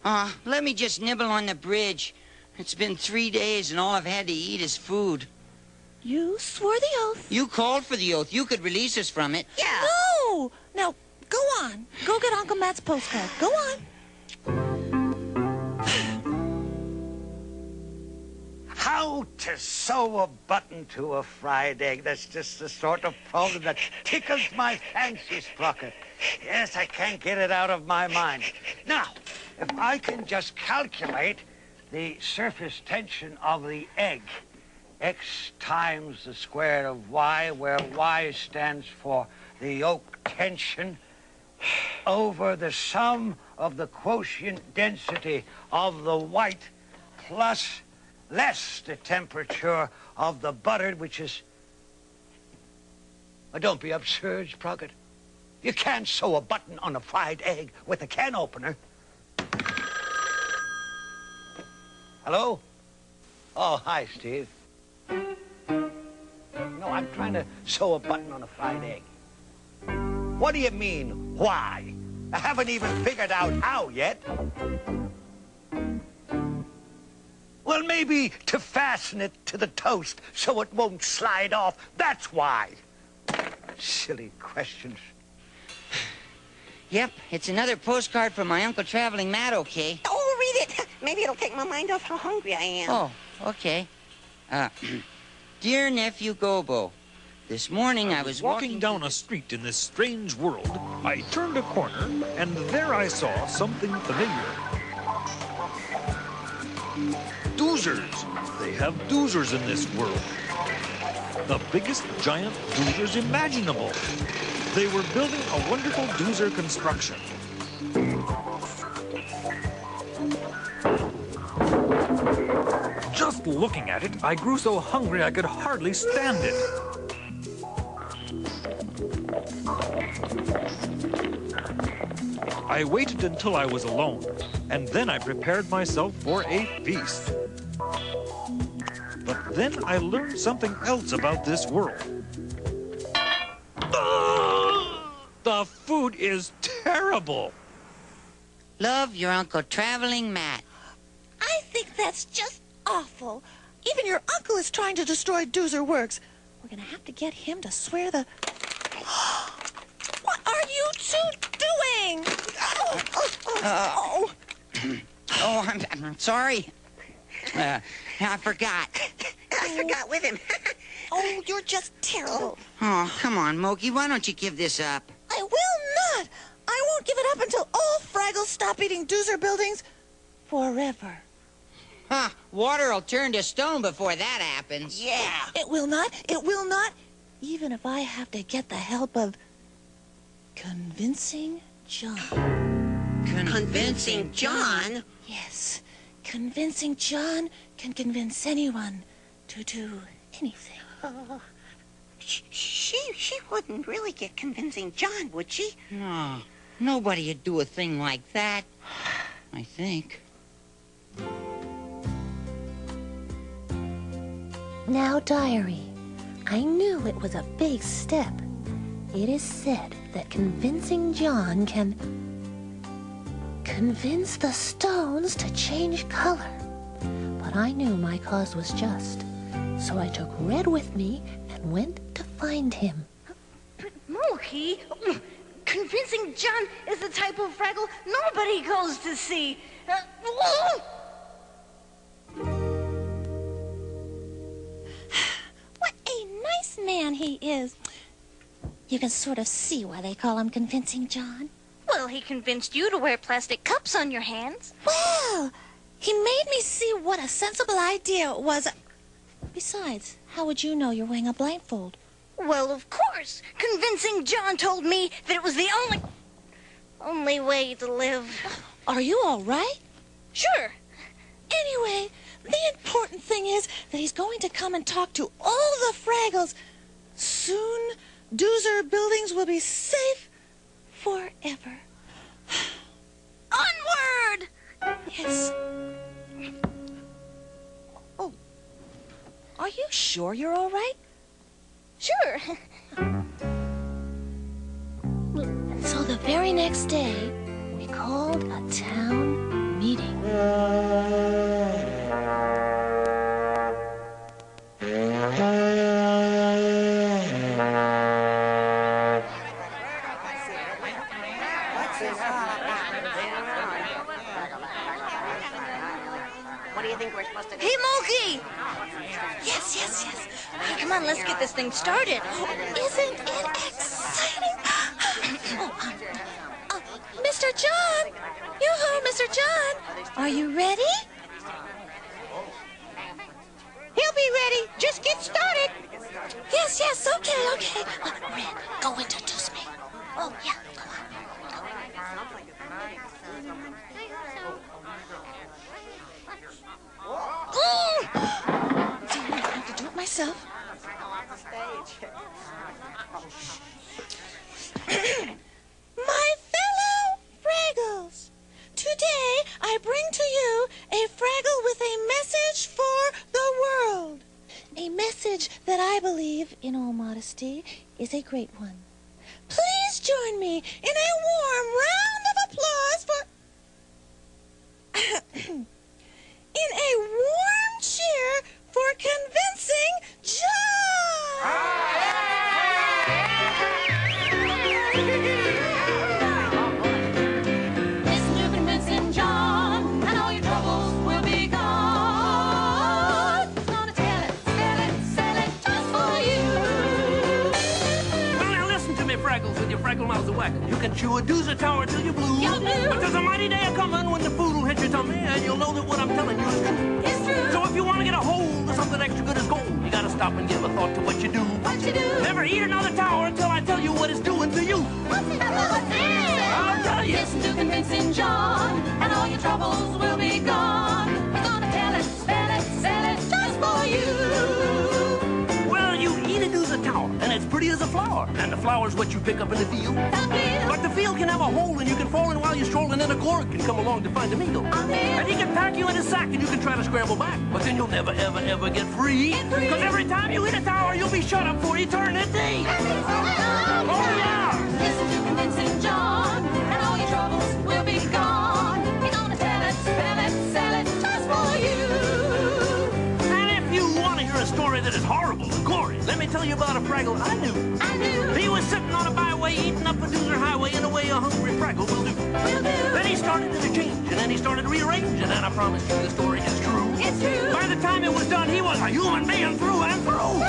Let me just nibble on the bridge. It's been 3 days and all I've had to eat is food. You swore the oath. You called for the oath. You could release us from it. Yeah. No! Now, go on. Go get Uncle Matt's postcard. Go on. How to sew a button to a fried egg. That's just the sort of problem that tickles my fancy, Sprocket. Yes, I can't get it out of my mind. Now, if I can just calculate the surface tension of the egg, X times the square of Y, where Y stands for the yolk tension, over the sum of the quotient density of the white plus less the temperature of the butter, which is... Oh, don't be absurd, Sprocket. You can't sew a button on a fried egg with a can opener. Hello? Oh, hi, Steve. No, I'm trying to sew a button on a fried egg. What do you mean, why? I haven't even figured out how yet. Well, maybe to fasten it to the toast so it won't slide off. That's why. Silly questions. Yep, it's another postcard from my Uncle Traveling Matt, okay? Oh, read it. Maybe it'll take my mind off how hungry I am. Oh, okay. Dear Nephew Gobo, this morning I was walking down a street in this strange world. I turned a corner, and there I saw something familiar. Doozers. They have doozers in this world. The biggest giant doozers imaginable. They were building a wonderful doozer construction. Just looking at it, I grew so hungry I could hardly stand it. I waited until I was alone, and then I prepared myself for a feast. But then I learned something else about this world. The food is terrible. Love, your Uncle Traveling Matt. I think that's just awful. Even your uncle is trying to destroy Doozer Works. We're going to have to get him to swear the... What are you two doing? I'm sorry. I forgot. I forgot with him. Oh, you're just terrible. Oh, come on, Moki. Why don't you give this up? I will not. I won't give it up until all Fraggles stop eating Doozer buildings forever. Huh, water will turn to stone before that happens. Yeah. It will not. It will not. Even if I have to get the help of Convincing John. Convincing John? Yes. Convincing John can convince anyone to do anything. She wouldn't really get Convincing John, would she? No, nobody would do a thing like that, I think. Now, diary, I knew it was a big step. It is said that Convincing John can convince the stones to change color. But I knew my cause was just, so I took Red with me and went to find him. But Mookie, Convincing John is the type of Fraggle nobody goes to see. What a nice man he is. You can sort of see why they call him Convincing John. Well, he convinced you to wear plastic cups on your hands. Well, he made me see what a sensible idea it was. Besides, how would you know you're wearing a blindfold? Well, of course. Convincing John told me that it was the only way to live. Are you all right? Sure. Anyway, the important thing is that he's going to come and talk to all the Fraggles. Soon, Doozer buildings will be safe forever. Onward! Yes. Oh, are you sure you're all right? Sure. So the very next day, we called a town meeting. you think we're supposed to do? Hey, Mookie! Yes, yes, yes. Come on, let's get this thing started. Isn't it exciting? Mr. John! Yoo-hoo, Mr. John! Are you ready? He'll be ready. Just get started. Yes, yes, okay. Red, go introduce me. Oh, yeah, go on. I have to do it myself. My fellow Fraggles, today I bring to you a Fraggle with a message for the world. A message that I believe, in all modesty, is a great one. Please join me in a warm round of applause for... in a warm cheer for Convincing John! Listen to Convincing John, and all your troubles will be gone. He's gonna tell it, sell it just for you. Well, now listen to me, Fraggles, with your Fraggle mouths a whack. You can chew a doozer tower till you're blue. You're blue. But there's a mighty day a-comin' when the food will hit your tummy, and you'll know that what I'm telling you is true. It's true. So if you want to get a hold of something extra good as gold, you gotta stop and give a thought to what you do. What you do? Never eat another tower until I tell you what it's doing to you. What's it? I'll tell you. Listen to Convincing John, and all your troubles will be gone. He's gonna tell it, sell it just for you. Well, you eat a doozer tower, and it's pretty as a flower. And the flower's what you pick up in the field. But the field can have a hole, and you can fall in while you're strolling, and a gorg can come along to find a meal. And he can pack you in a sack, and you can try to scramble back. But then you'll never, ever get free. Because every time you hit a tower, you'll be shut up for eternity. Oh, yeah! Listen to Convincing John, and all your troubles will be gone. He's gonna tell it, sell it just for you. And if you want to hear a story that is horrible and gory, let me tell you about a Fraggle I knew. He was sitting on a byway, eating up a doozer highway in a way a hungry Fraggle will do. Then he started to change, and then he started rearranging, and I promise you the story is true. It's true. By the time it was done, he was a human being through and through.